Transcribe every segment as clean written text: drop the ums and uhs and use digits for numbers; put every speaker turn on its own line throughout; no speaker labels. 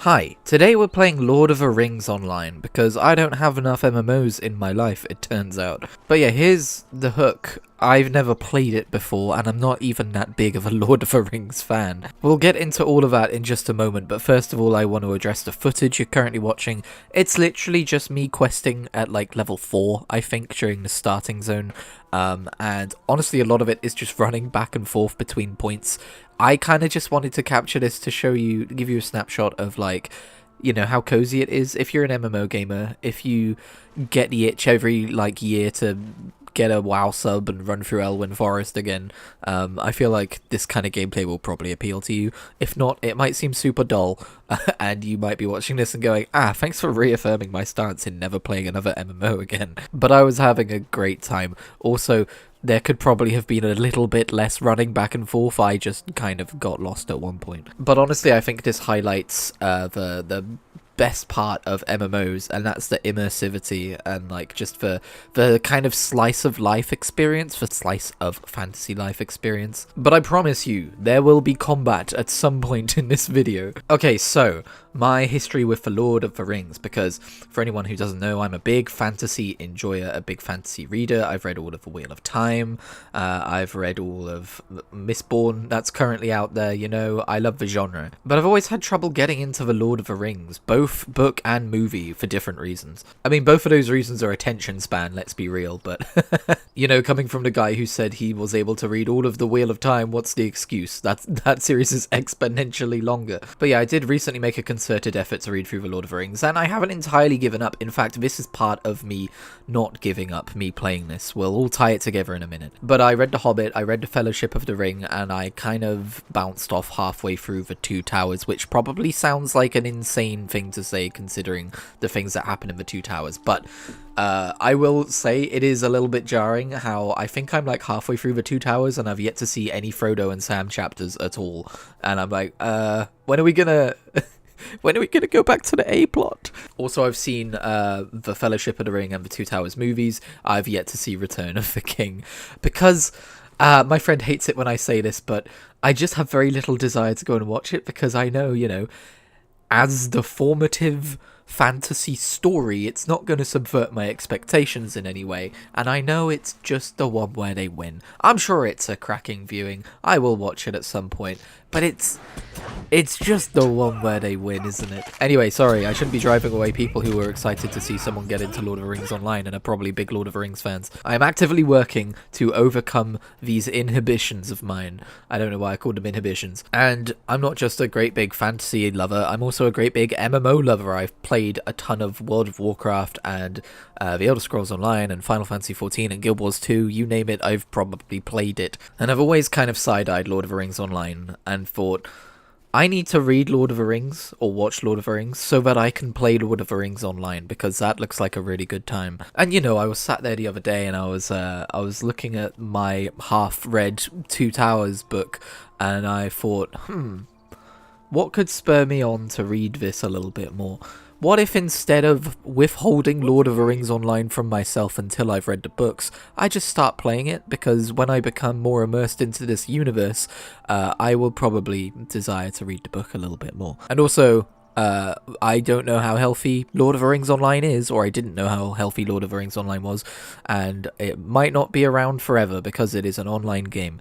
Hi, today we're playing Lord of the Rings online, because I don't have enough MMOs in my life, it turns out. But yeah, here's the hook. I've never played it before, and I'm not even that big of a Lord of the Rings fan. We'll get into all of that in just a moment, but first of all I want to address the footage you're currently watching. It's literally just me questing at like level 4, I think, during the starting zone. And honestly a lot of it is just running back and forth between points. I kind of just wanted to capture this to show you, give you a snapshot of like, you know, how cozy it is. If you're an MMO gamer, if you get the itch every like year to get a WoW sub and run through Elwyn Forest again, I feel like this kind of gameplay will probably appeal to you. If not, it might seem super dull, and you might be watching this and going, thanks for reaffirming my stance in never playing another MMO again. But I was having a great time. Also, there could probably have been a little bit less running back and forth. I just kind of got lost at one point. But honestly, I think this highlights the best part of MMOs, and that's the immersivity and like just the kind of slice of life experience, the slice of fantasy life experience. But I promise you, there will be combat at some point in this video. Okay, so my history with the Lord of the Rings, because for anyone who doesn't know, I'm a big fantasy enjoyer, a big fantasy reader. I've read all of The Wheel of Time, I've read all of Mistborn, that's currently out there, you know, I love the genre. But I've always had trouble getting into the Lord of the Rings, both book and movie, for different reasons. I mean, both of those reasons are attention span, let's be real, but you know, coming from the guy who said he was able to read all of The Wheel of Time, what's the excuse? That series is exponentially longer. But yeah, I did recently make a concerted effort to read through The Lord of the Rings, and I haven't entirely given up. In fact, this is part of me not giving up, me playing this. We'll all tie it together in a minute. But I read The Hobbit, I read The Fellowship of the Ring, and I kind of bounced off halfway through The Two Towers, which probably sounds like an insane thing to say considering the things that happen in The Two Towers. But I will say it is a little bit jarring how I think I'm like halfway through The Two Towers and I've yet to see any Frodo and Sam chapters at all. And I'm like, when are we gonna... when are we going to go back to the A-plot? Also, I've seen The Fellowship of the Ring and The Two Towers movies. I've yet to see Return of the King. Because my friend hates it when I say this, but I just have very little desire to go and watch it because I know, you know, as the formative fantasy story, it's not going to subvert my expectations in any way, and I know it's just the one where they win. I'm sure it's a cracking viewing. I will watch it at some point, but it's just the one where they win, isn't it? Anyway, sorry, I shouldn't be driving away people who are excited to see someone get into Lord of the Rings online and are probably big Lord of the Rings fans. I am actively working to overcome these inhibitions of mine. I don't know why I called them inhibitions. And I'm not just a great big fantasy lover, I'm also a great big MMO lover. I've played a ton of World of Warcraft and The Elder Scrolls Online and Final Fantasy XIV and Guild Wars 2, you name it, I've probably played it. And I've always kind of side-eyed Lord of the Rings Online and thought, I need to read Lord of the Rings or watch Lord of the Rings so that I can play Lord of the Rings online, because that looks like a really good time. And you know, I was sat there the other day and I was looking at my half-read Two Towers book and I thought, what could spur me on to read this a little bit more? What if instead of withholding Lord of the Rings Online from myself until I've read the books, I just start playing it? Because when I become more immersed into this universe, I will probably desire to read the book a little bit more. And also, I don't know how healthy Lord of the Rings Online is, or I didn't know how healthy Lord of the Rings Online was, and it might not be around forever because it is an online game.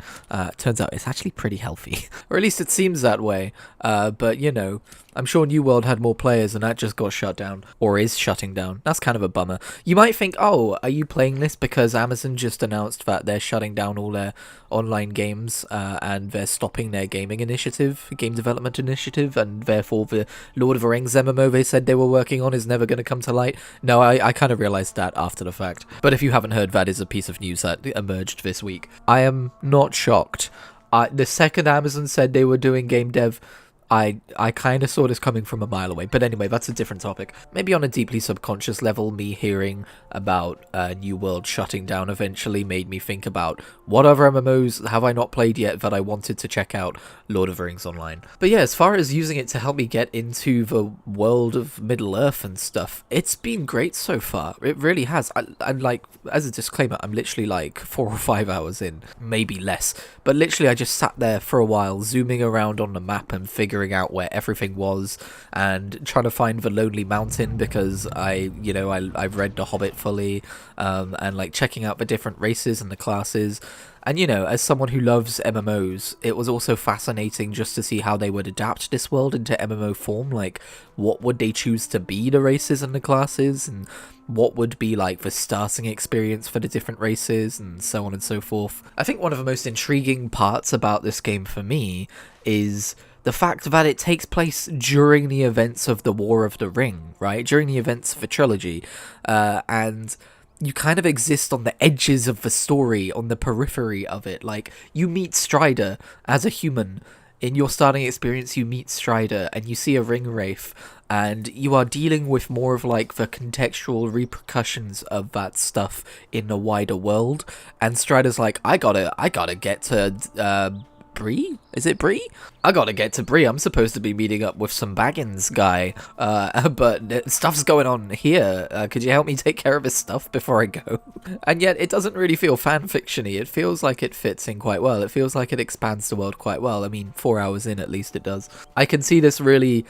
Turns out it's actually pretty healthy, or at least it seems that way, but you know, I'm sure New World had more players and that just got shut down, or is shutting down. That's kind of a bummer. You might think, oh, are you playing this because Amazon just announced that they're shutting down all their online games and they're stopping their gaming initiative, game development initiative, and therefore the Lord of the Rings MMO they said they were working on is never going to come to light? No, I kind of realized that after the fact. But if you haven't heard, that is a piece of news that emerged this week. I am not shocked. The second Amazon said they were doing game dev, I kind of saw this coming from a mile away. But anyway, that's a different topic. Maybe on a deeply subconscious level, me hearing about New World shutting down eventually made me think about what other MMOs have I not played yet that I wanted to check out Lord of the Rings Online. But yeah, as far as using it to help me get into the world of Middle-earth and stuff, it's been great so far. It really has. I'm like, as a disclaimer, I'm literally like 4 or 5 hours in, maybe less. But literally I just sat there for a while, zooming around on the map and figuring figuring out where everything was and trying to find the Lonely Mountain because I've read The Hobbit fully, and like checking out the different races and the classes. And as someone who loves MMOs, it was also fascinating just to see how they would adapt this world into MMO form. Like, what would they choose to be the races and the classes, and what would be like the starting experience for the different races, and so on and so forth. I think one of the most intriguing parts about this game for me is the fact that it takes place during the events of the War of the Ring, right? During the events of the trilogy, and you kind of exist on the edges of the story, on the periphery of it. Like, you meet Strider as a human. In your starting experience, you meet Strider and you see a ring wraith, and you are dealing with more of like the contextual repercussions of that stuff in the wider world. And Strider's like, I gotta get to Bree? Is it Bree? I gotta get to Bree. I'm supposed to be meeting up with some Baggins guy, but stuff's going on here. Could you help me take care of his stuff before I go? And yet it doesn't really feel fanfiction-y. It feels like it fits in quite well. It feels like it expands the world quite well. I mean, 4 hours in at least it does. I can see this really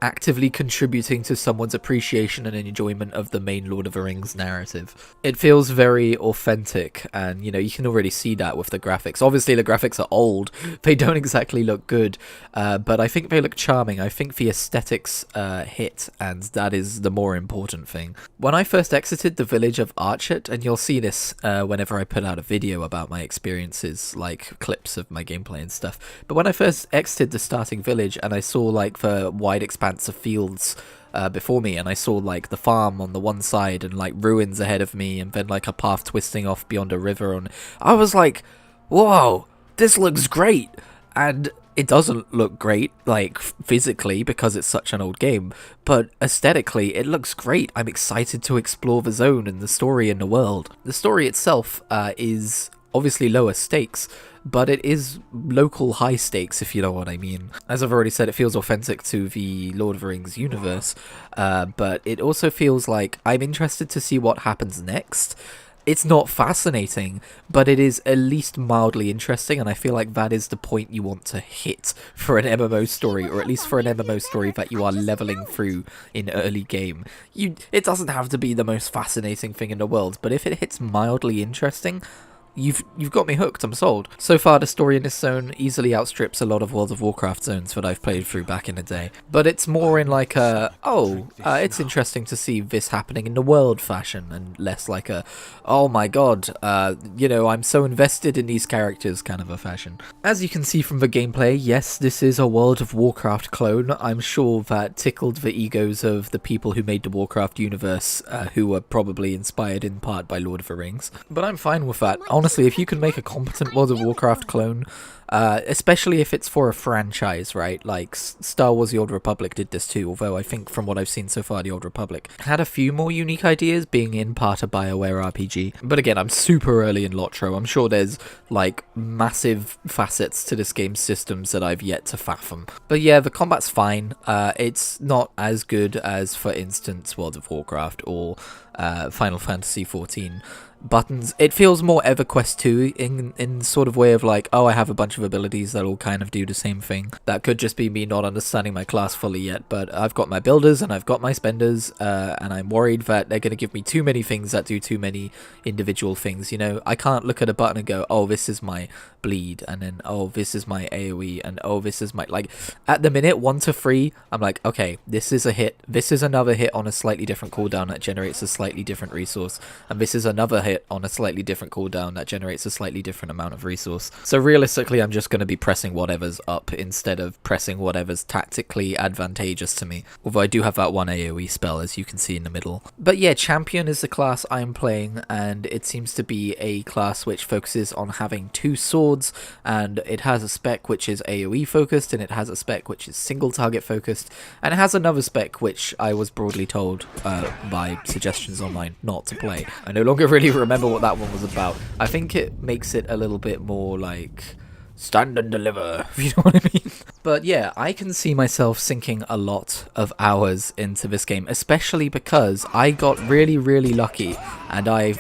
actively contributing to someone's appreciation and enjoyment of the main Lord of the Rings narrative. It feels very authentic, and you can already see that with the graphics. Obviously the graphics are old, they don't exactly look good, but I think they look charming. I think the aesthetics hit, and that is the more important thing. When I first exited the village of Archet, and you'll see this whenever I put out a video about my experiences, like clips of my gameplay and stuff, but when I first exited the starting village and I saw like the wide expanse of fields before me, and I saw like the farm on the one side and like ruins ahead of me, and then like a path twisting off beyond a river, and I was like, whoa, this looks great. And it doesn't look great like physically because it's such an old game, but aesthetically it looks great. I'm excited to explore the zone and the story in the world. The story itself is obviously lower stakes, but it is local high stakes, if you know what I mean. As I've already said, it feels authentic to the Lord of the Rings universe, but it also feels like I'm interested to see what happens next. It's not fascinating, but it is at least mildly interesting, and I feel like that is the point you want to hit for an MMO story, or at least for an MMO story that you are leveling through in early game. It doesn't have to be the most fascinating thing in the world, but if it hits mildly interesting, You've got me hooked, I'm sold. So far, the story in this zone easily outstrips a lot of World of Warcraft zones that I've played through back in the day. But it's more in like a, it's interesting to see this happening in the world fashion, and less like a, oh my god, I'm so invested in these characters kind of a fashion. As you can see from the gameplay, yes, this is a World of Warcraft clone. I'm sure that tickled the egos of the people who made the Warcraft universe, who were probably inspired in part by Lord of the Rings. But I'm fine with that. Honestly, if you can make a competent World of Warcraft clone, especially if it's for a franchise, right? Like Star Wars The Old Republic did this too, although I think from what I've seen so far, The Old Republic had a few more unique ideas, being in part a BioWare RPG. But again, I'm super early in Lotro. I'm sure there's like massive facets to this game's systems that I've yet to fathom. But yeah, the combat's fine. It's not as good as, for instance, World of Warcraft or Final Fantasy XIV. Buttons. It feels more EverQuest 2 in sort of way of like, oh, I have a bunch of abilities that all kind of do the same thing. That could just be me not understanding my class fully yet, but I've got my builders and I've got my spenders, and I'm worried that they're going to give me too many things that do too many individual things. I can't look at a button and go, oh, this is my bleed, and then, oh, this is my AoE, and oh, this is my, like, at the minute 1 to 3, I'm like, okay, this is a hit, this is another hit on a slightly different cooldown that generates a slightly different resource, and this is another hit on a slightly different cooldown that generates a slightly different amount of resource. So realistically, I'm just going to be pressing whatever's up instead of pressing whatever's tactically advantageous to me. Although I do have that one AoE spell, as you can see in the middle. But yeah, Champion is the class I'm playing, and it seems to be a class which focuses on having 2 swords, and it has a spec which is AoE focused, and it has a spec which is single target focused, and it has another spec which I was broadly told by suggestions online not to play. I no longer really remember what that one was about. I think it makes it a little bit more like stand and deliver, if you know what I mean. But yeah, I can see myself sinking a lot of hours into this game, especially because I got really, really lucky, and I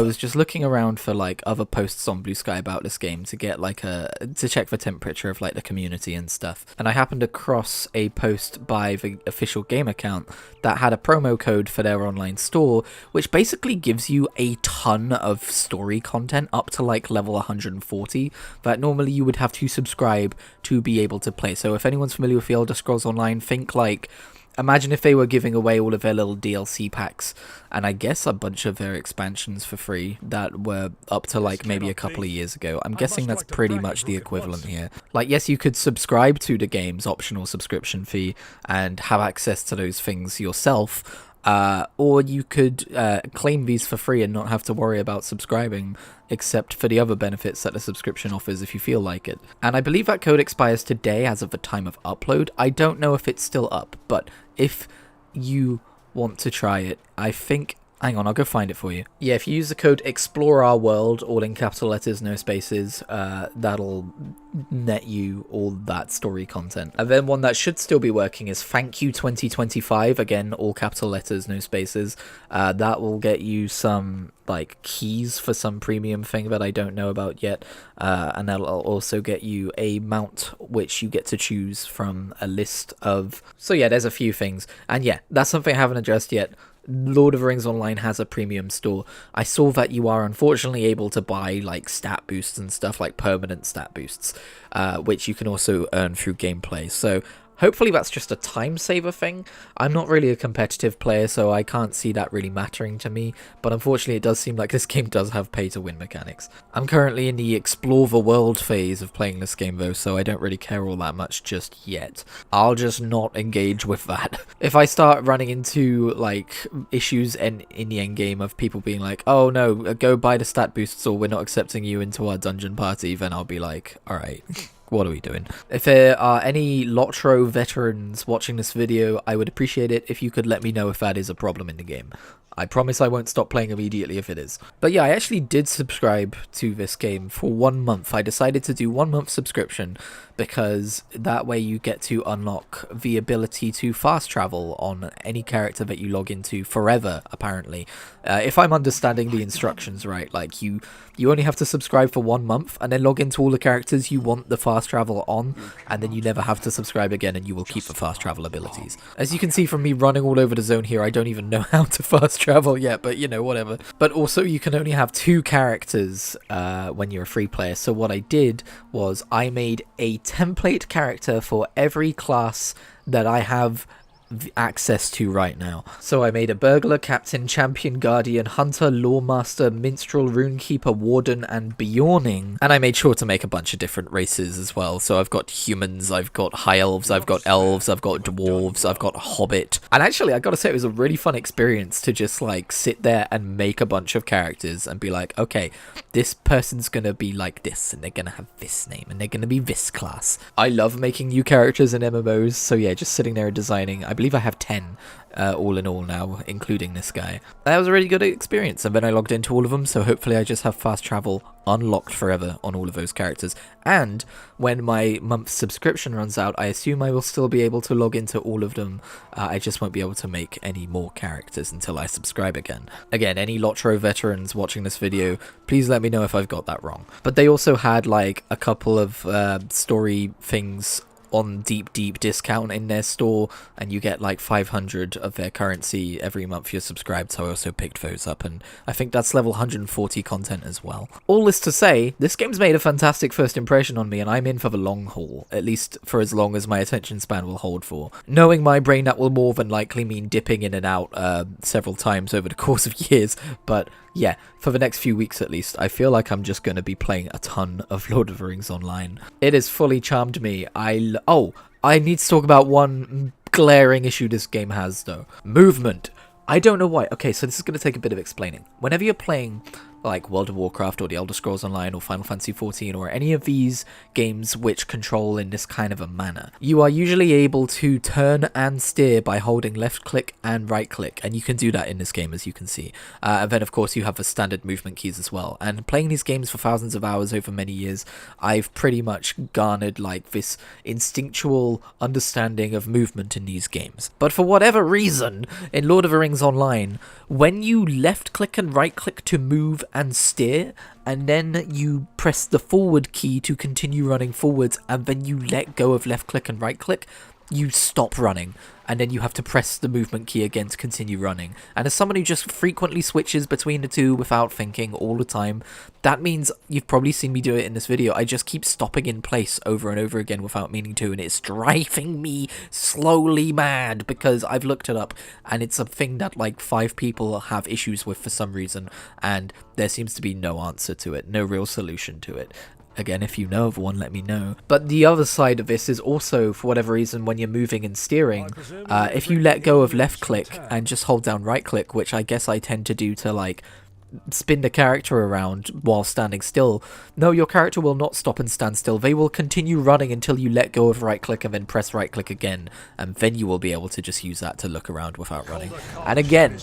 was just looking around for like other posts on Blue Sky about this game to get like to check the temperature of like the community and stuff. And I happened across a post by the official game account that had a promo code for their online store, which basically gives you a ton of story content up to like level 140 that normally you would have to subscribe to be able to play. So if anyone's familiar with the Elder Scrolls Online, think like, imagine if they were giving away all of their little DLC packs and I guess a bunch of their expansions for free that were up to like maybe a couple of years ago. I'm guessing that's pretty much the equivalent here. Like, yes, you could subscribe to the game's optional subscription fee and have access to those things yourself, or you could claim these for free and not have to worry about subscribing, except for the other benefits that the subscription offers if you feel like it. And I believe that code expires today as of the time of upload. I don't know if it's still up, but if you want to try it, I think... Hang on, I'll go find it for you. Yeah, if you use the code Explore Our World, all in capital letters, no spaces, that'll net you all that story content. And then one that should still be working is Thank You 2025, again, all capital letters, no spaces. That will get you some like keys for some premium thing that I don't know about yet, and that'll also get you a mount which you get to choose from a list of... So yeah, there's a few things, and yeah, that's something I haven't addressed yet. Lord of the Rings Online has a premium store. I saw that you are unfortunately able to buy like stat boosts and stuff, like permanent stat boosts, which you can also earn through gameplay. So hopefully that's just a time saver thing. I'm not really a competitive player, so I can't see that really mattering to me, but unfortunately it does seem like this game does have pay to win mechanics. I'm currently in the explore the world phase of playing this game though, so I don't really care all that much just yet. I'll just not engage with that. If I start running into like issues in the end game of people being like, oh no, go buy the stat boosts or we're not accepting you into our dungeon party, then I'll be like, alright. What are we doing? If there are any Lotro veterans watching this video, I would appreciate it if you could let me know if that is a problem in the game. I promise I won't stop playing immediately if it is. But yeah, I actually did subscribe to this game for 1 month. I decided to do 1 month subscription because that way you get to unlock the ability to fast travel on any character that you log into forever, apparently. If I'm understanding the instructions right, like you only have to subscribe for 1 month and then log into all the characters you want the fast travel on, and then you never have to subscribe again and you will keep the fast travel abilities. As you can see from me running all over the zone here, I don't even know how to fast travel yet, but you know, whatever. But also you can only have 2 characters when you're a free player, so what I did was I made a template character for every class that I have access to right now. So I made a burglar, captain, champion, guardian, hunter, lawmaster, minstrel, runekeeper, warden, and bjorning. And I made sure to make a bunch of different races as well. So I've got humans, I've got high elves, I've got elves, I've got dwarves, I've got hobbit. And actually, I gotta say, it was a really fun experience to just like sit there and make a bunch of characters and be like, okay, this person's gonna be like this, and they're gonna have this name, and they're gonna be this class. I love making new characters in MMOs, so yeah, just sitting there and designing. I believe I have 10 all in all now, including this guy. That was a really good experience, and then I logged into all of them, so hopefully I just have fast travel unlocked forever on all of those characters. And when my month's subscription runs out, I assume I will still be able to log into all of them. I just won't be able to make any more characters until I subscribe again. Again, any Lotro veterans watching this video, please let me know if I've got that wrong. But they also had like a couple of story things on deep discount in their store, and you get like 500 of their currency every month you're subscribed, so I also picked those up, and I think that's level 140 content as well. All this to say, this game's made a fantastic first impression on me, and I'm in for the long haul, at least for as long as my attention span will hold for. Knowing my brain, that will more than likely mean dipping in and out several times over the course of years, but yeah, for the next few weeks at least, I feel like I'm just going to be playing a ton of Lord of the Rings Online. It has fully charmed me. I need to talk about one glaring issue this game has though. Movement. I don't know why. Okay, so this is going to take a bit of explaining. Whenever you're playing like World of Warcraft or The Elder Scrolls Online or Final Fantasy XIV or any of these games which control in this kind of a manner. You are usually able to turn and steer by holding left click and right click, and you can do that in this game, as you can see. And then of course you have the standard movement keys as well. And playing these games for thousands of hours over many years, I've pretty much garnered like this instinctual understanding of movement in these games. But for whatever reason, in Lord of the Rings Online, when you left click and right click to move and steer, and then you press the forward key to continue running forwards, and then you let go of left click and right click, you stop running, and then you have to press the movement key again to continue running. And as someone who just frequently switches between the two without thinking all the time, that means you've probably seen me do it in this video. I just keep stopping in place over and over again without meaning to, and it's driving me slowly mad because I've looked it up and it's a thing that like 5 people have issues with for some reason, and there seems to be no answer to it, no real solution to it. Again, if you know of one, let me know. But the other side of this is also, for whatever reason, when you're moving and steering, if you let go of left click and just hold down right click, which I guess I tend to do to like spin the character around while standing still, no, your character will not stop and stand still. They will continue running until you let go of right click and then press right click again, and then you will be able to just use that to look around without running. And again,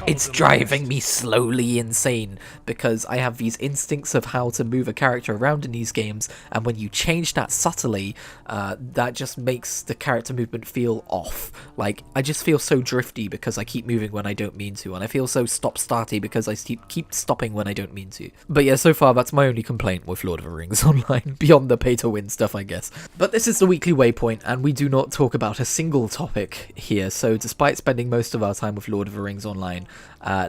it's driving me slowly insane because I have these instincts of how to move a character around in these games, and when you change that subtly, that just makes the character movement feel off. Like, I just feel so drifty because I keep moving when I don't mean to, and I feel so stop-starty because I keep stopping when I don't mean to. But yeah, so far that's my only complaint with Lord of the Rings Online, beyond the pay-to-win stuff, I guess. But this is the weekly waypoint, and we do not talk about a single topic here, so despite spending most of our time with Lord of the Rings Online,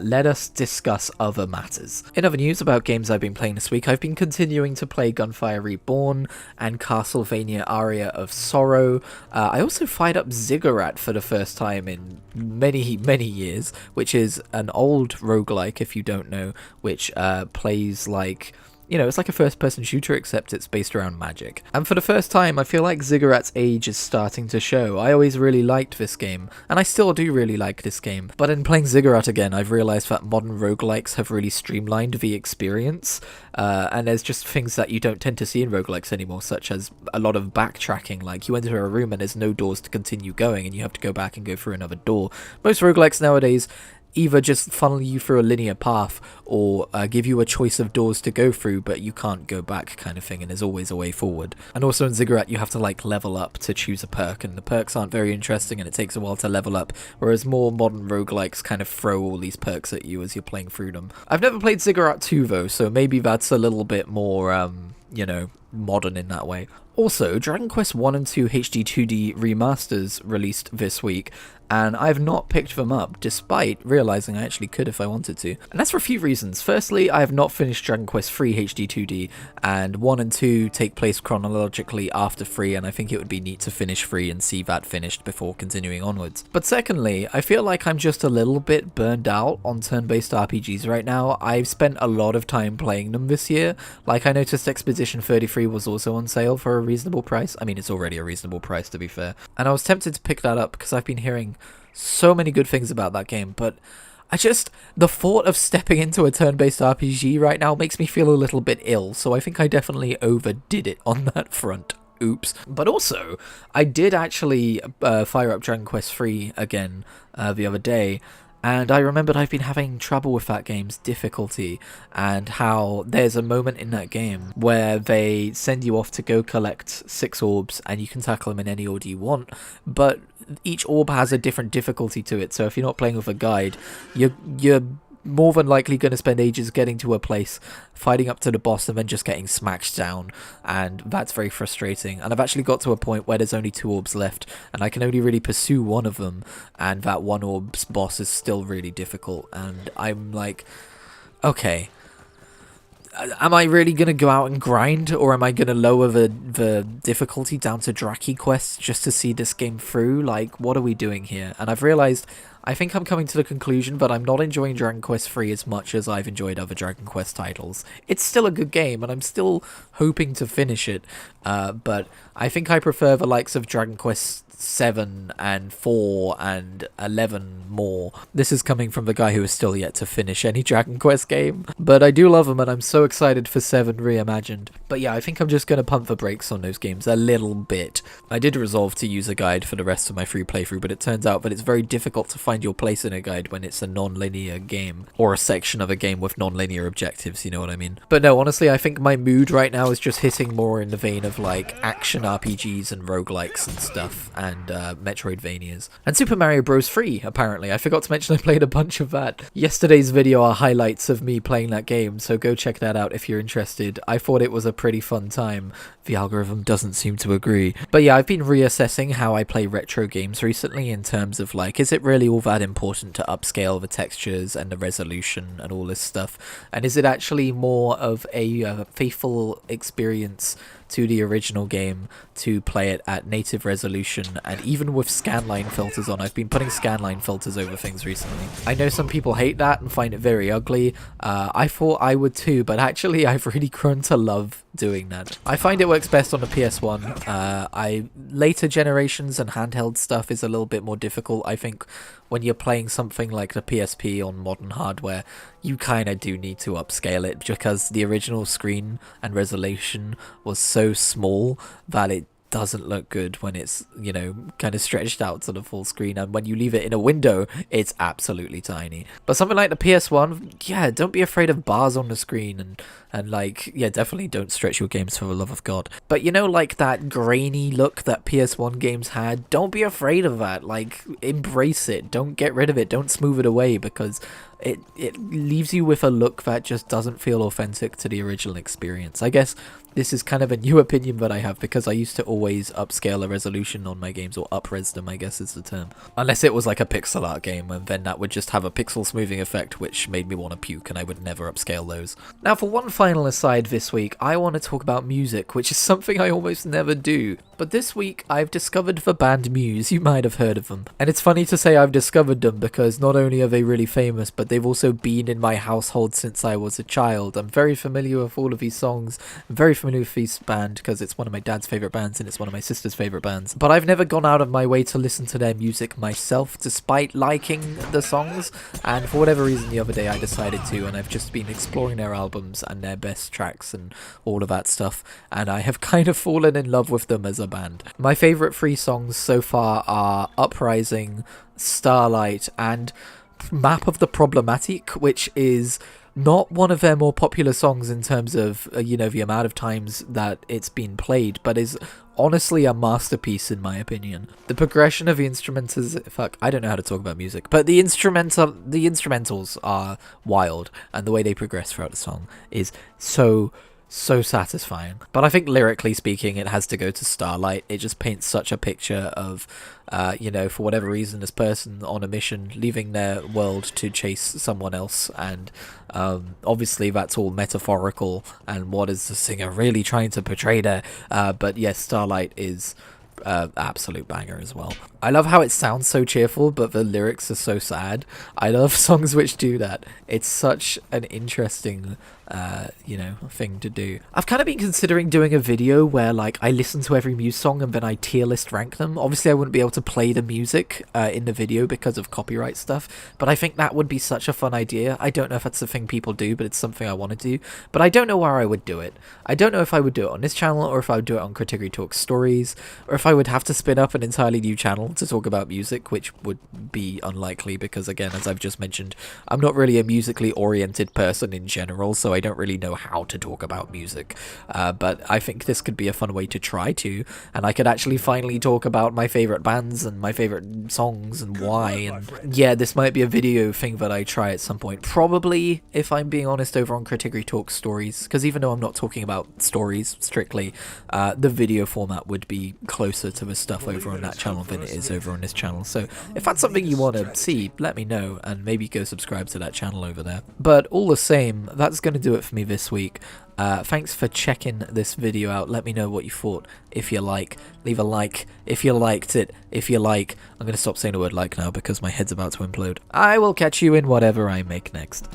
let us discuss other matters. In other news about games I've been playing this week, I've been continuing to play Gunfire Reborn and Castlevania Aria of Sorrow. I also fired up Ziggurat for the first time in many years, which is an old roguelike, if you don't know, which plays like, you know, it's like a first-person shooter, except it's based around magic. And for the first time, I feel like Ziggurat's age is starting to show. I always really liked this game, and I still do really like this game. But in playing Ziggurat again, I've realized that modern roguelikes have really streamlined the experience, and there's just things that you don't tend to see in roguelikes anymore, such as a lot of backtracking. Like, you enter a room and there's no doors to continue going, and you have to go back and go through another door. Most roguelikes nowadays either just funnel you through a linear path or give you a choice of doors to go through, but you can't go back kind of thing, and there's always a way forward. And also in Ziggurat you have to like level up to choose a perk, and the perks aren't very interesting and it takes a while to level up, whereas more modern roguelikes kind of throw all these perks at you as you're playing through them. I've never played Ziggurat 2 though, so maybe that's a little bit more, you know, modern in that way. Also, Dragon Quest 1 and 2 HD 2D remasters released this week, and I've not picked them up, despite realizing I actually could if I wanted to. And that's for a few reasons. Firstly, I have not finished Dragon Quest 3 HD 2D, and 1 and 2 take place chronologically after 3, and I think it would be neat to finish 3 and see that finished before continuing onwards. But secondly, I feel like I'm just a little bit burned out on turn-based RPGs right now. I've spent a lot of time playing them this year. Like, I noticed Expedition 33 was also on sale for a reasonable price. I mean, it's already a reasonable price, to be fair. And I was tempted to pick that up because I've been hearing so many good things about that game, but the thought of stepping into a turn-based RPG right now makes me feel a little bit ill, so I think I definitely overdid it on that front. Oops. But also, I did actually fire up Dragon Quest 3 again the other day, and I remembered I've been having trouble with that game's difficulty, and how there's a moment in that game where they send you off to go collect 6 orbs, and you can tackle them in any order you want, but each orb has a different difficulty to it, so if you're not playing with a guide, you're more than likely going to spend ages getting to a place, fighting up to the boss, and then just getting smashed down, and that's very frustrating. And I've actually got to a point where there's only 2 orbs left, and I can only really pursue one of them, and that one orb's boss is still really difficult, and I'm like, okay, am I really going to go out and grind, or am I going to lower the difficulty down to Draki quests just to see this game through? Like, what are we doing here? And I've realized, I think I'm coming to the conclusion that I'm not enjoying Dragon Quest 3 as much as I've enjoyed other Dragon Quest titles. It's still a good game, and I'm still hoping to finish it, but I think I prefer the likes of Dragon Quest 7 and 4 and 11 more. This is coming from the guy who is still yet to finish any Dragon Quest game, but I do love them and I'm so excited for 7 Reimagined. But yeah, I think I'm just going to pump the brakes on those games a little bit. I did resolve to use a guide for the rest of my free playthrough, but it turns out that it's very difficult to find your place in a guide when it's a non-linear game, or a section of a game with non-linear objectives, you know what I mean? But no, honestly, I think my mood right now is just hitting more in the vein of like action RPGs and roguelikes and stuff, and Metroidvanias. And Super Mario Bros. 3, apparently. I forgot to mention I played a bunch of that. Yesterday's video are highlights of me playing that game, so go check that out if you're interested. I thought it was a pretty fun time. The algorithm doesn't seem to agree. But yeah, I've been reassessing how I play retro games recently in terms of like, is it really all that important to upscale the textures and the resolution and all this stuff? And is it actually more of a faithful experience to the original game to play it at native resolution, and even with scanline filters on? I've been putting scanline filters over things recently. I know some people hate that and find it very ugly. I thought I would too, but actually I've really grown to love doing that. I find it works best on the PS1. Later generations and handheld stuff is a little bit more difficult. I think when you're playing something like the PSP on modern hardware, you kind of do need to upscale it, because the original screen and resolution was so small that it doesn't look good when it's, you know, kind of stretched out to the full screen, and when you leave it in a window, it's absolutely tiny. But something like the PS1, yeah, don't be afraid of bars on the screen, and like, yeah, definitely don't stretch your games for the love of God. But you know, like that grainy look that PS1 games had, don't be afraid of that. Like, embrace it. Don't get rid of it. Don't smooth it away, because it leaves you with a look that just doesn't feel authentic to the original experience. I guess this is kind of a new opinion that I have, because I used to always upscale the resolution on my games, or up-res them, I guess is the term. Unless it was like a pixel art game, and then that would just have a pixel smoothing effect, which made me want to puke, and I would never upscale those. Now, for one final aside this week, I want to talk about music, which is something I almost never do. But this week, I've discovered the band Muse. You might have heard of them. And it's funny to say I've discovered them, because not only are they really famous, but they've also been in my household since I was a child. I'm very familiar with all of these songs. I'm very familiar with this band, because it's one of my dad's favourite bands, and it's one of my sister's favourite bands. But I've never gone out of my way to listen to their music myself, despite liking the songs. And for whatever reason, the other day I decided to, and I've just been exploring their albums and their best tracks and all of that stuff. And I have kind of fallen in love with them as a band. My favourite 3 songs so far are Uprising, Starlight, and Map of the Problematic, which is not one of their more popular songs in terms of, you know, the amount of times that it's been played, but is honestly a masterpiece in my opinion. The progression of the instrumentals, I don't know how to talk about music, but the instrumentals are wild, and the way they progress throughout the song is so satisfying. But I think lyrically speaking, it has to go to Starlight. It just paints such a picture of, you know, for whatever reason, this person on a mission, leaving their world to chase someone else, and obviously that's all metaphorical, and what is the singer really trying to portray there? But yes, Starlight is absolute banger as well. I love how it sounds so cheerful, but the lyrics are so sad. I love songs which do that. It's such an interesting you know, thing to do. I've kind of been considering doing a video where like I listen to every Muse song and then I tier list rank them. Obviously I wouldn't be able to play the music in the video because of copyright stuff, but I think that would be such a fun idea. I don't know if that's the thing people do, but it's something I want to do, but I don't know where I would do it. I don't know if I would do it on this channel, or if I would do it on Kritigri Talks Stories, or if I would have to spin up an entirely new channel to talk about music, which would be unlikely because, again, as I've just mentioned, I'm not really a musically oriented person in general, so I don't really know how to talk about music. But I think this could be a fun way to try to, and I could actually finally talk about my favorite bands and my favorite songs and why. And yeah, this might be a video thing that I try at some point. Probably, if I'm being honest, over on Kritigri Talks Stories, because even though I'm not talking about stories strictly, the video format would be closer to the stuff over on that channel than it is over on this channel. So if that's something you want to see, let me know, and maybe go subscribe to that channel over there. But all the same, that's going to do it for me this week. Thanks for checking this video out. Let me know what you thought. If you like, leave a like. If you liked it, if you like, I'm going to stop saying the word like now because my head's about to implode. I will catch you in whatever I make next.